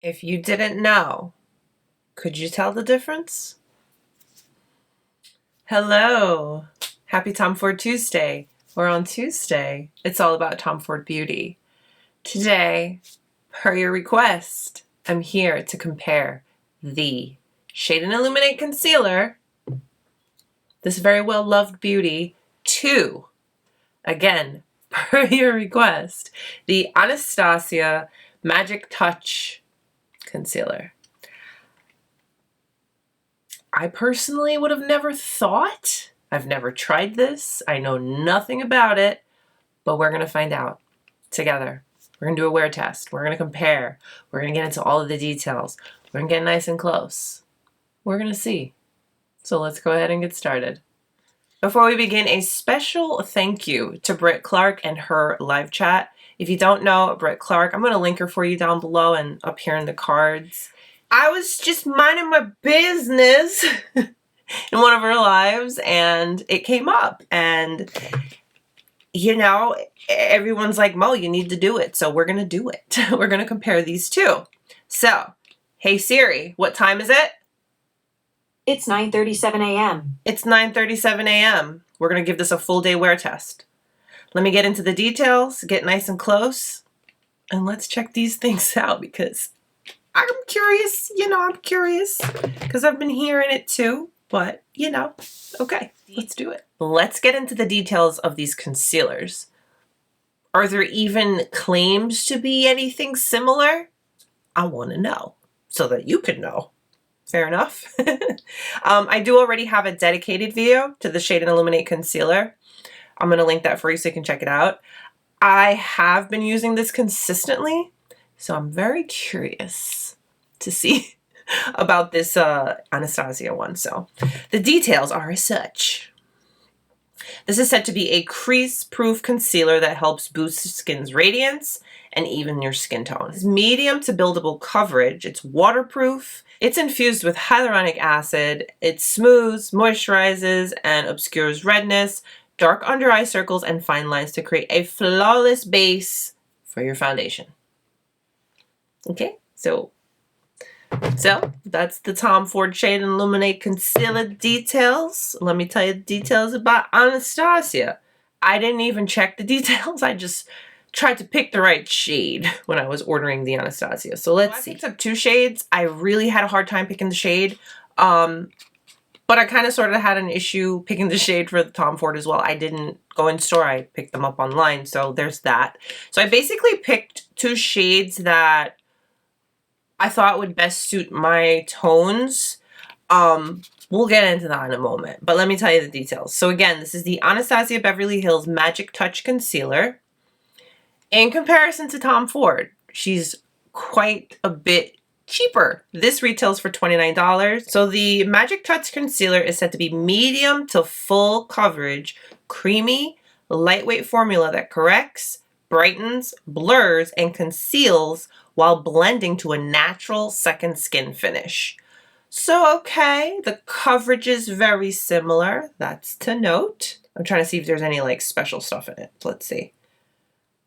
If you didn't know, could you tell the difference? Hello, happy Tom Ford Tuesday. We're on Tuesday. It's all about Tom Ford beauty. Today, per your request, I'm here to compare the Shade and Illuminate Concealer, this very well loved beauty, to, again, per your request, the Anastasia Magic Touch Concealer. I personally would have never thought, I've never tried this, I know nothing about it, but we're going to find out together. We're going to do a wear test. We're going to compare. We're going to get into all of the details. We're going to get nice and close. We're going to see. So let's go ahead and get started. Before we begin, a special thank you to Britt Clark and her live chat. If you don't know Britt Clark, I'm going to link her for you down below and up here in the cards. I was just minding my business in one of her lives and it came up, and you know, everyone's like, Mo, you need to do it. So we're going to do it. We're going to compare these two. So, hey Siri, what time is it? It's 9:37 a.m. It's 9:37 a.m. We're going to give this a full day wear test. Let me get into the details, get nice and close, and let's check these things out because I'm curious. You know, I'm curious because I've been hearing it too, but you know, okay, let's do it. Let's get into the details of these concealers. Are there even claims to be anything similar? I want to know so that you can know. Fair enough. I do already have a dedicated video to the Shade and Illuminate Concealer. I'm going to link that for you so you can check it out. I have been using this consistently, so I'm very curious to see about this Anastasia one. So the details are as such. This is said to be a crease-proof concealer that helps boost skin's radiance and even your skin tone. It's medium to buildable coverage. It's waterproof. It's infused with hyaluronic acid. It smooths, moisturizes, and obscures redness, dark under eye circles, and fine lines to create a flawless base for your foundation. Okay, so that's the Tom Ford Shade and Illuminate Concealer details. Let me tell you the details about Anastasia. I didn't even check the details. I just tried to pick the right shade when I was ordering the Anastasia. So let's see. I picked up two shades. I really had a hard time picking the shade. But I kind of sort of had an issue picking the shade for the Tom Ford as well. I didn't go in store. I picked them up online. So there's that. So I basically picked two shades that I thought would best suit my tones. We'll get into that in a moment, but let me tell you the details. So again, this is the Anastasia Beverly Hills Magic Touch Concealer. In comparison to Tom Ford, she's quite a bit cheaper. This retails for $29. So the Magic Touch Concealer is said to be medium to full coverage, creamy, lightweight formula that corrects, brightens, blurs, and conceals while blending to a natural second skin finish. So, okay, the coverage is very similar. That's to note. I'm trying to see if there's any like special stuff in it. Let's see.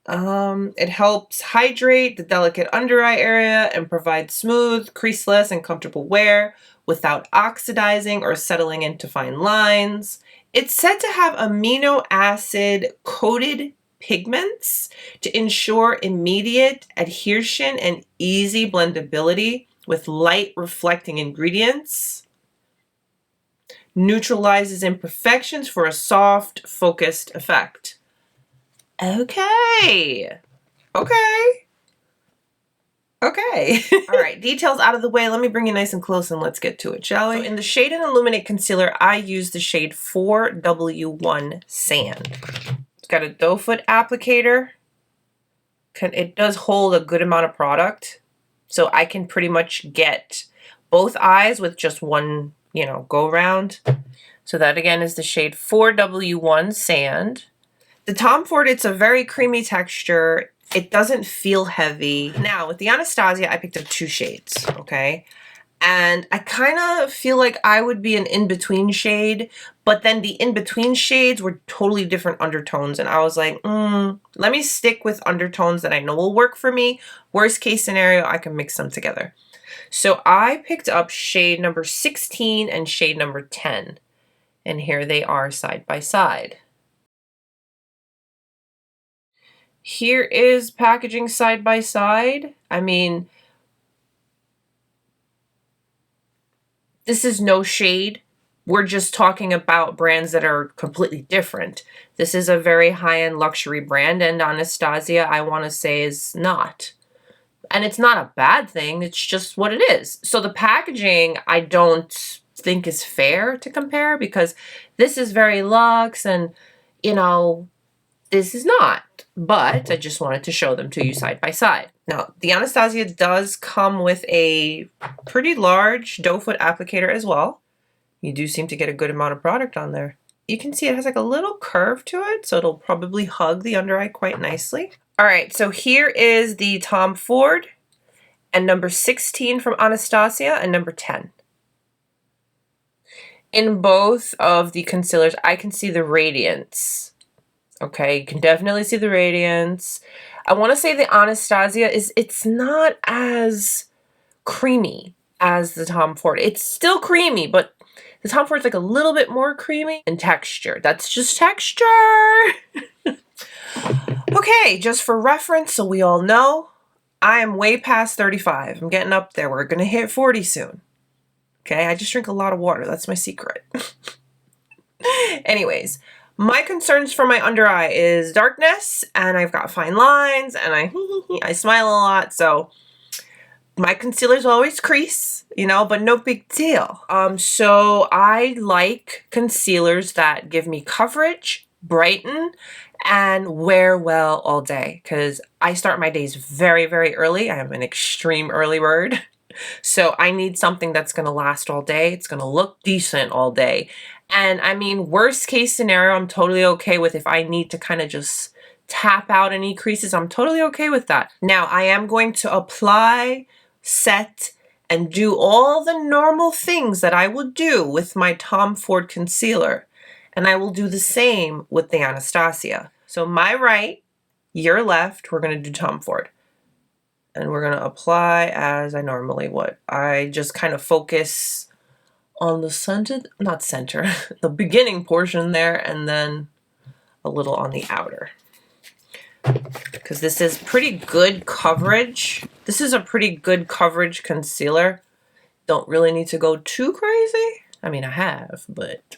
It helps hydrate the delicate under eye area and provides smooth, creaseless, and comfortable wear without oxidizing or settling into fine lines. It's said to have amino acid coated pigments to ensure immediate adhesion and easy blendability with light reflecting ingredients. Neutralizes imperfections for a soft, focused effect. Okay. All right, details out of the way. Let me bring you nice and close and let's get to it, shall we? So in the Shade and Illuminate Concealer, I use the shade 4W1 Sand. It's got a doe foot applicator. It does hold a good amount of product, so I can pretty much get both eyes with just one, you know, go round. So that again is the shade 4W1 Sand. The Tom Ford, it's a very creamy texture. It doesn't feel heavy. Now, with the Anastasia, I picked up two shades, okay? And I kind of feel like I would be an in-between shade, but then the in-between shades were totally different undertones. And I was like, let me stick with undertones that I know will work for me. Worst case scenario, I can mix them together. So I picked up shade number 16 and shade number 10. And here they are side by side. Here is packaging side by side. I mean, this is no shade. We're just talking about brands that are completely different. This is a very high-end luxury brand, and Anastasia, I want to say, is not. And it's not a bad thing. It's just what it is. So the packaging, I don't think is fair to compare, because this is very luxe and, you know, this is not. But I just wanted to show them to you side by side. Now, the Anastasia does come with a pretty large doe foot applicator as well. You do seem to get a good amount of product on there. You can see it has like a little curve to it, so it'll probably hug the under eye quite nicely. All right, so here is the Tom Ford and number 16 from Anastasia and number 10. In both of the concealers, I can see the radiance. Okay, you can definitely see the radiance. I want to say the Anastasia it's not as creamy as the Tom Ford. It's still creamy, but the Tom Ford's like a little bit more creamy in texture. That's just texture. Okay, just for reference, so we all know, I am way past 35. I'm getting up there. We're gonna hit 40 soon. Okay, I just drink a lot of water. That's my secret. Anyways, my concerns for my under eye is darkness, and I've got fine lines, and I smile a lot, so my concealers always crease, you know, but no big deal. So I like concealers that give me coverage, brighten, and wear well all day, because I start my days very, very early. I am an extreme early bird. So I need something that's going to last all day. It's going to look decent all day. And I mean, worst case scenario, I'm totally okay with if I need to kind of just tap out any creases. I'm totally okay with that. Now, I am going to apply, set, and do all the normal things that I would do with my Tom Ford concealer. And I will do the same with the Anastasia. So my right, your left, we're going to do Tom Ford. And we're going to apply as I normally would. I just kind of focus on the center, not center, the beginning portion there, and then a little on the outer. Because this is pretty good coverage. This is a pretty good coverage concealer. Don't really need to go too crazy. I mean, I have,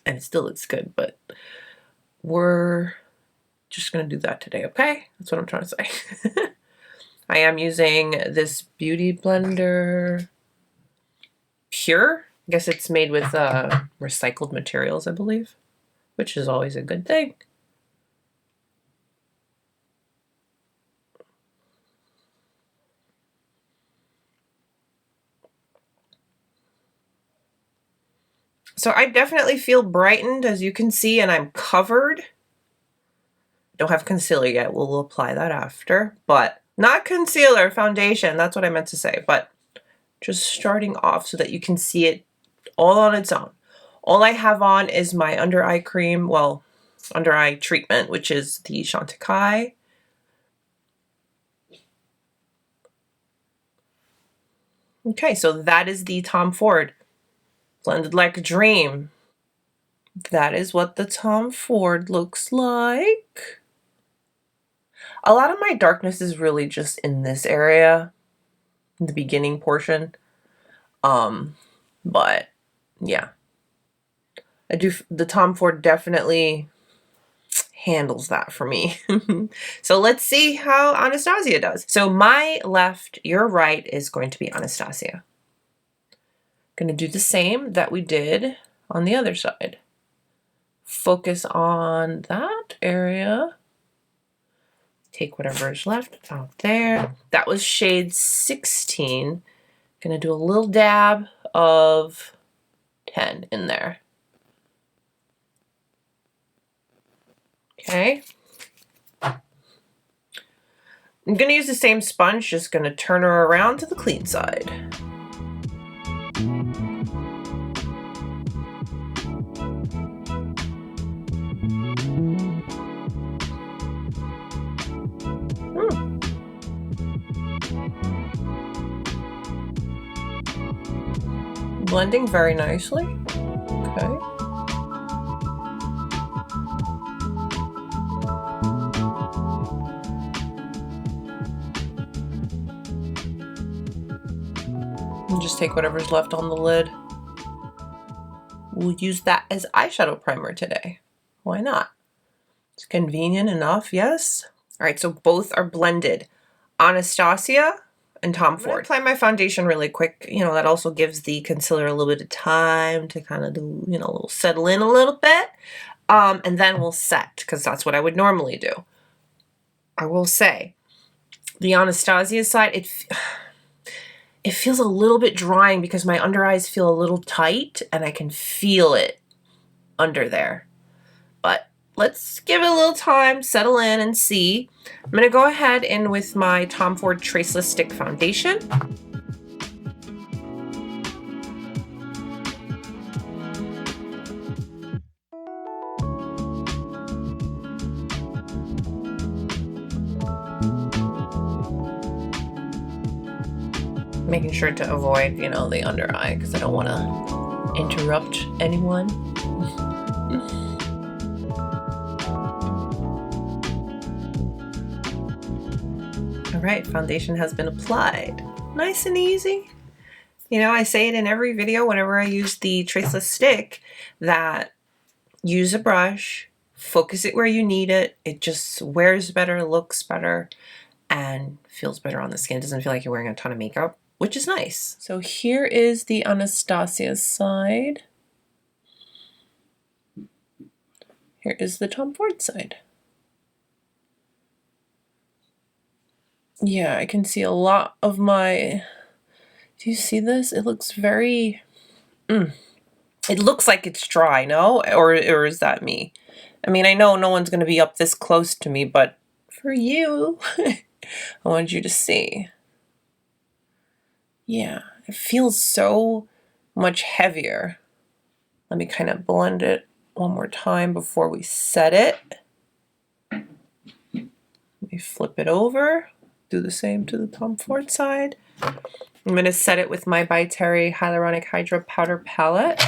and it still looks good, but we're just going to do that today, okay? That's what I'm trying to say. I am using this Beauty Blender Pure. I guess it's made with recycled materials, I believe, which is always a good thing. So I definitely feel brightened, as you can see, and I'm covered. Don't have concealer yet. We'll apply that after, but not concealer, foundation. That's what I meant to say, but just starting off so that you can see it all on its own. All I have on is my under eye cream, well, under eye treatment, which is the Chantecaille. Okay, so that is the Tom Ford. Blended like a dream. That is what the Tom Ford looks like. A lot of my darkness is really just in this area, in the beginning portion. But yeah, the Tom Ford definitely handles that for me. So let's see how Anastasia does. So my left, your right is going to be Anastasia. Going to do the same that we did on the other side. Focus on that area. Take whatever is left out there. That was shade 16. Gonna do a little dab of 10 in there. Okay. I'm gonna use the same sponge, just gonna turn her around to the clean side. Blending very nicely. Okay. And just take whatever's left on the lid. We'll use that as eyeshadow primer today. Why not? It's convenient enough, yes? All right, so both are blended. Anastasia and Tom Ford. Apply my foundation really quick. You know, that also gives the concealer a little bit of time to kind of do, you know, a little settle in a little bit. And then we'll set, because that's what I would normally do. I will say, the Anastasia side, it feels a little bit drying because my under eyes feel a little tight and I can feel it under there. But let's give it a little time, settle in and see. I'm gonna go ahead in with my Tom Ford Traceless Stick Foundation. Making sure to avoid, you know, the under eye because I don't want to interrupt anyone. All right, foundation has been applied. Nice and easy. You know, I say it in every video whenever I use the Traceless stick that use a brush, focus it where you need it. It just wears better, looks better, and feels better on the skin. It doesn't feel like you're wearing a ton of makeup, which is nice. So here is the Anastasia side. Here is the Tom Ford side. Yeah, I can see a lot of my, do you see this? It looks very, it looks like it's dry, no? Or is that me? I mean, I know no one's gonna be up this close to me, but for you, I want you to see. Yeah, it feels so much heavier. Let me kind of blend it one more time before we set it. Let me flip it over. Do the same to the Tom Ford side. I'm going to set it with my By Terry Hyaluronic Hydra-Powder palette.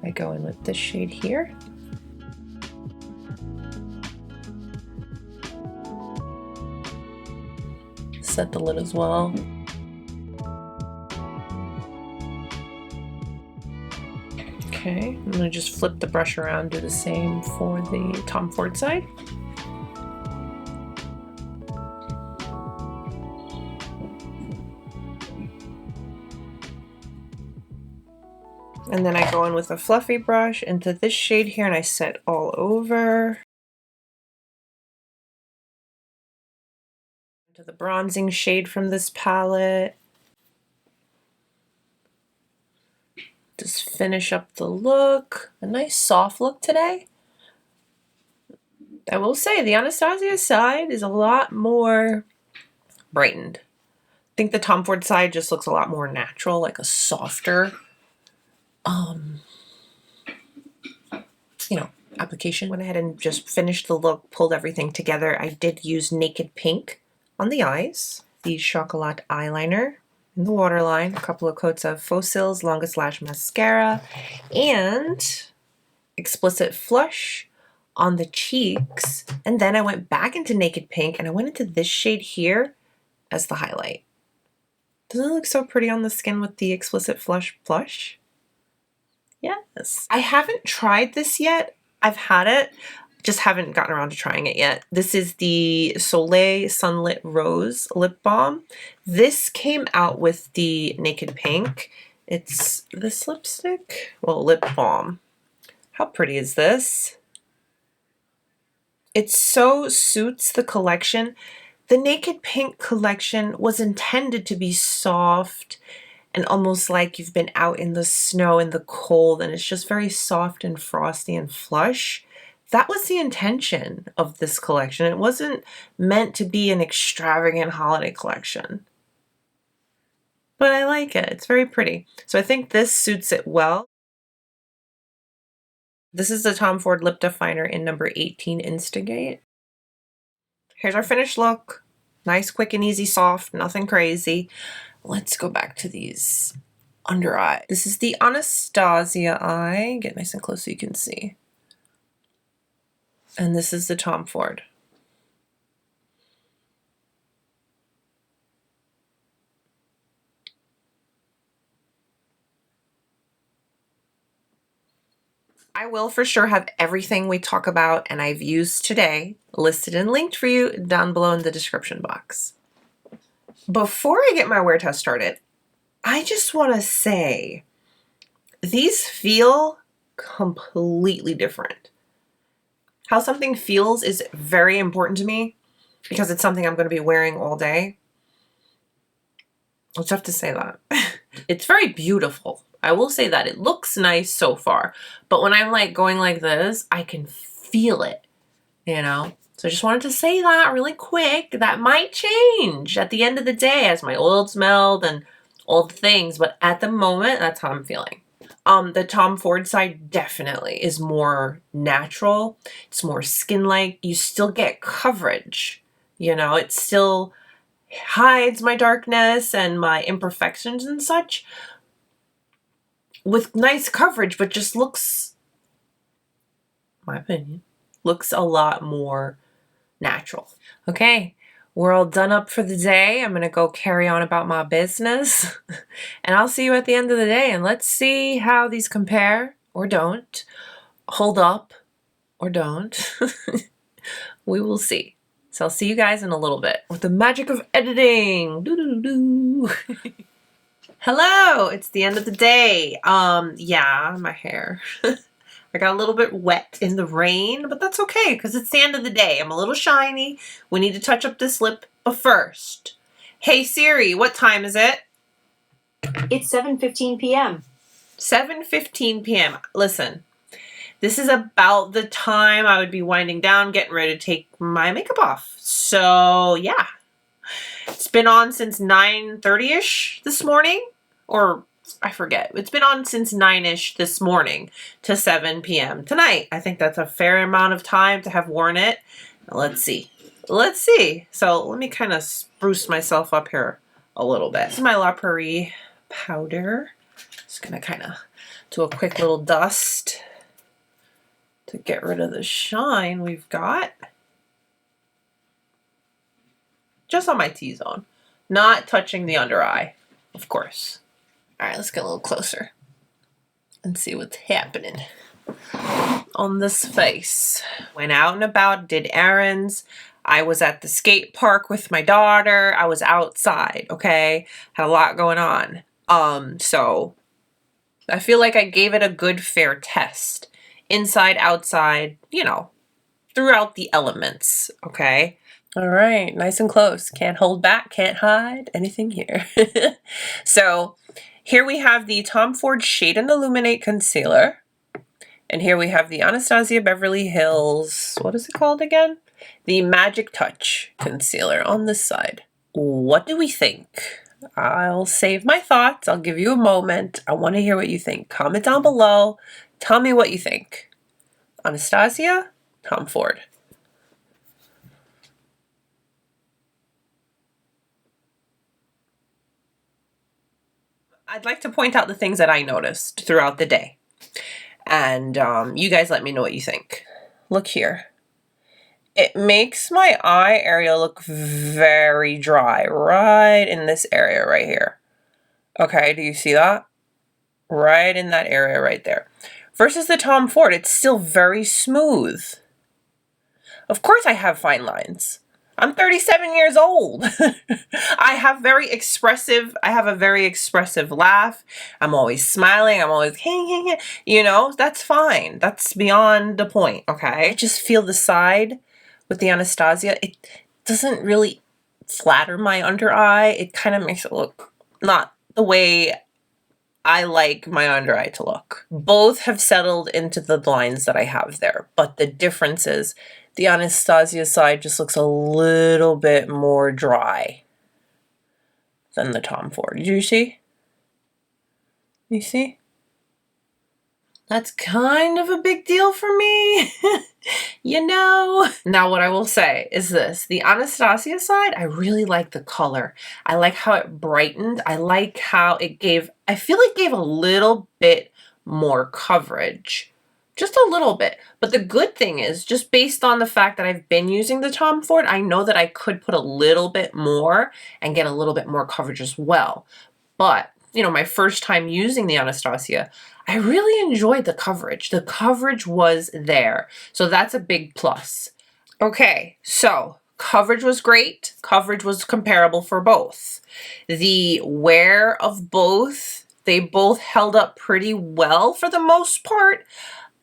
I go in with this shade here. Set the lid as well. Okay, I'm going to just flip the brush around, do the same for the Tom Ford side. And then I go in with a fluffy brush into this shade here and I set all over. Into the bronzing shade from this palette. Just finish up the look. A nice soft look today. I will say the Anastasia side is a lot more brightened. I think the Tom Ford side just looks a lot more natural, like a softer you know, application. Went ahead and just finished the look, pulled everything together. I did use Naked Pink on the eyes, the Chocolat eyeliner in the waterline, a couple of coats of Faux Cils Longest Lash Mascara, and Explicit Flush on the cheeks. And then I went back into Naked Pink and I went into this shade here as the highlight. Doesn't it look so pretty on the skin with the Explicit Flush blush? Yes. I haven't tried this yet. I've had it, just haven't gotten around to trying it yet. This is the Soleil Sunlit Rose Lip Balm. This came out with the Naked Pink. It's this lipstick, well, lip balm. How pretty is this? It so suits the collection. The Naked Pink collection was intended to be soft and almost like you've been out in the snow and the cold, and it's just very soft and frosty and flush. That was the intention of this collection. It wasn't meant to be an extravagant holiday collection. but I like it. It's very pretty. So I think this suits it well. This is the Tom Ford Lip Definer in number 18 Instigate. Here's our finished look. Nice, quick and easy, soft, nothing crazy. Let's go back to these under eye. This is the Anastasia eye. Get nice and close so you can see. And this is the Tom Ford. I will for sure have everything we talk about and I've used today listed and linked for you down below in the description box. Before I get my wear test started, I just want to say these feel completely different. How something feels is very important to me because it's something I'm going to be wearing all day. I'll just have to say that. It's very beautiful. I will say that. It looks nice so far. But when I'm like going like this, I can feel it, you know? So I just wanted to say that really quick. That might change at the end of the day as my oils meld and all the things. But at the moment, that's how I'm feeling. The Tom Ford side definitely is more natural. It's more skin-like. You still get coverage, you know? It still hides my darkness and my imperfections and such with nice coverage, but just looks, my opinion, looks a lot more natural. Okay, we're all done up for the day. I'm going to go carry on about my business and I'll see you at the end of the day and let's see how these compare or don't, hold up or don't. We will see. So I'll see you guys in a little bit with the magic of editing. Doo-doo-doo. Hello, it's the end of the day. Yeah, my hair. I got a little bit wet in the rain, but that's okay because it's the end of the day. I'm a little shiny. We need to touch up this lip, but first. Hey Siri, what time is it? It's 7:15 p.m. 7:15 p.m. Listen, this is about the time I would be winding down, getting ready to take my makeup off. So yeah, it's been on since 9:30ish this morning, or I forget. It's been on since 9ish this morning to 7 p.m. tonight. I think that's a fair amount of time to have worn it. Let's see. Let's see. So let me kind of spruce myself up here a little bit. This is my La Prairie powder. Just gonna kind of do a quick little dust to get rid of the shine we've got. Just on my T-zone. Not touching the under eye, of course. All right, let's get a little closer and see what's happening on this face. Went out and about, did errands. I was at the skate park with my daughter. I was outside, okay? Had a lot going on. So I feel like I gave it a good fair test. Inside, outside, you know, throughout the elements, okay? All right, nice and close. Can't hold back, can't hide anything here. So here we have the Tom Ford Shade and Illuminate Concealer. And here we have the Anastasia Beverly Hills, what is it called again? The Magic Touch Concealer on this side. What do we think? I'll save my thoughts. I'll give you a moment. I want to hear what you think. Comment down below. Tell me what you think. Anastasia, Tom Ford. I'd like to point out the things that I noticed throughout the day. And you guys let me know what you think. Look here. It makes my eye area look very dry, right in this area right here. Okay, do you see that? Right in that area right there. Versus the Tom Ford, it's still very smooth. Of course I have fine lines. I'm 37 years old. I have a very expressive laugh. I'm always smiling. I'm always, hey, you know, that's fine. That's beyond the point, okay? I just feel the side with the Anastasia, it doesn't really flatter my under eye. It kind of makes it look not the way I like my under eye to look. Both have settled into the lines that I have there, but the difference is the Anastasia side just looks a little bit more dry. than the Tom Ford. Did you see? You see? That's kind of a big deal for me, you know? Now, what I will say is this. The Anastasia side, I really like the color. I like how it brightened. I like how it gave, I feel it gave a little bit more coverage. Just a little bit. But the good thing is, just based on the fact that I've been using the Tom Ford, I know that I could put a little bit more and get a little bit more coverage as well. But, you know, my first time using the Anastasia, I really enjoyed the coverage. The coverage was there. So that's a big plus. Okay, so coverage was great. Coverage was comparable for both. The wear of both, they both held up pretty well for the most part.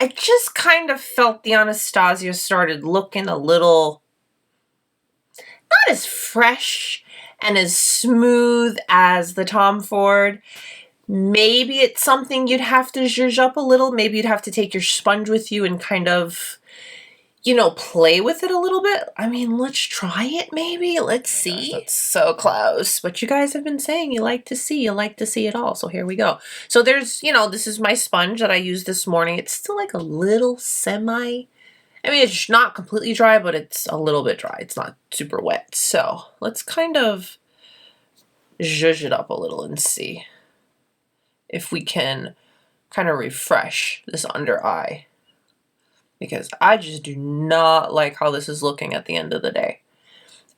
I just kind of felt the Anastasia started looking a little, not as fresh and as smooth as the Tom Ford. Maybe it's something you'd have to zhuzh up a little. Maybe you'd have to take your sponge with you and kind of, you know, play with it a little bit. I mean, let's try it maybe. Let's see. Gosh, that's so close. But you guys have been saying you like to see it all. So here we go. So there's, you know, this is my sponge that I used this morning. It's still like a little I mean, it's not completely dry, but it's a little bit dry. It's not super wet. So let's kind of zhuzh it up a little and see if we can kind of refresh this under eye, because I just do not like how this is looking at the end of the day.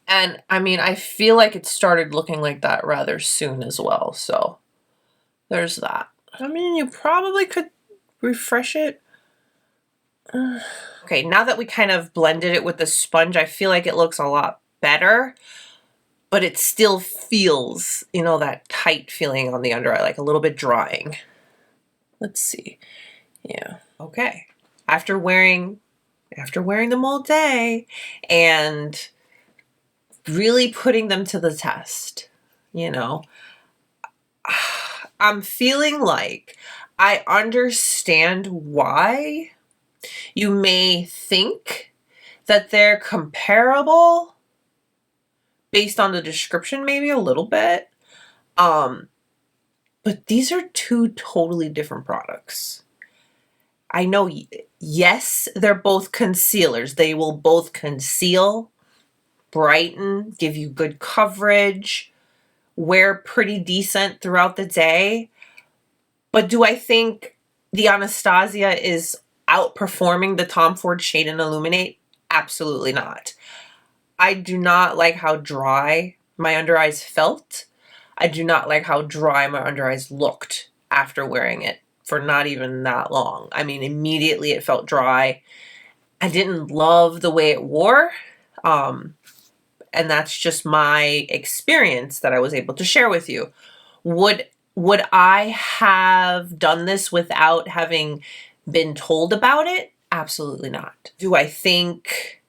And I mean, I feel like it started looking like that rather soon as well. So there's that. I mean, you probably could refresh it. Okay, now that we kind of blended it with the sponge, I feel like it looks a lot better. But it still feels, you know, that tight feeling on the under eye, like a little bit drying. Let's see. Yeah. Okay. After wearing them all day and really putting them to the test, you know, I'm feeling like I understand why you may think that they're comparable based on the description, maybe a little bit. But these are two totally different products. I know, yes, they're both concealers. They will both conceal, brighten, give you good coverage, wear pretty decent throughout the day. But do I think the Anastasia is outperforming the Tom Ford Shade and Illuminate? Absolutely not. I do not like how dry my under eyes felt. I do not like how dry my under eyes looked after wearing it for not even that long. I mean, immediately it felt dry. I didn't love the way it wore. And that's just my experience that I was able to share with you. Would I have done this without having been told about it? Absolutely not. Do I think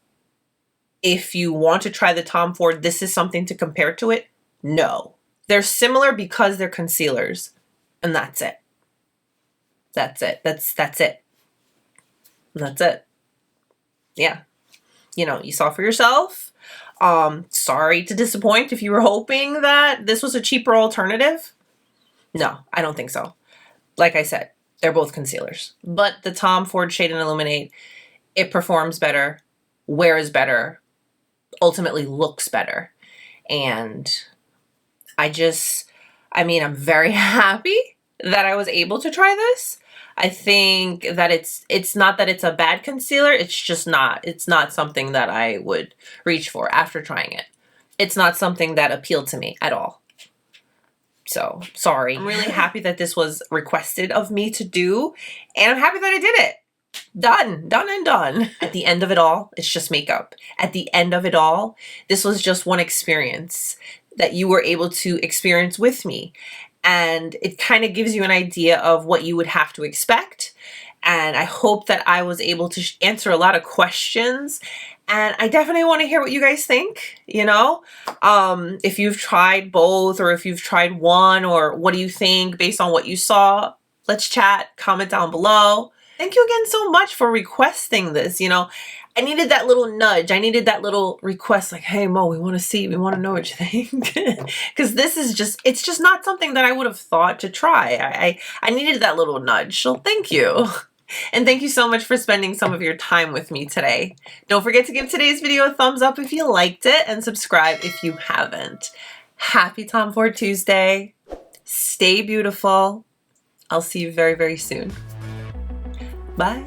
if you want to try the Tom Ford, this is something to compare to it? No. They're similar because they're concealers. And that's it. That's it. That's it. That's it. Yeah. You know, you saw for yourself. Sorry to disappoint if you were hoping that this was a cheaper alternative. No, I don't think so. Like I said, they're both concealers. But the Tom Ford Shade and Illuminate, it performs better, wears better, ultimately looks better. And I mean, I'm very happy that I was able to try this. I think that it's not that it's a bad concealer. It's not something that I would reach for after trying it. It's not something that appealed to me at all. So, sorry. I'm really happy that this was requested of me to do, and I'm happy that I did it. Done and done. At the end of it all, it's just makeup. At the end of it all, this was just one experience that you were able to experience with me. And it kind of gives you an idea of what you would have to expect. And I hope that I was able to answer a lot of questions. And I definitely want to hear what you guys think, you know, if you've tried both or if you've tried one, or what do you think based on what you saw. Let's chat, comment down below. Thank you again so much for requesting this. You know, I needed that little nudge. I needed that little request like, hey, Mo, we want to know what you think. Because this is just, it's just not something that I would have thought to try. I needed that little nudge. So thank you. And thank you so much for spending some of your time with me today. Don't forget to give today's video a thumbs up if you liked it and subscribe if you haven't. Happy Tom Ford Tuesday. Stay beautiful. I'll see you very, very soon. Bye.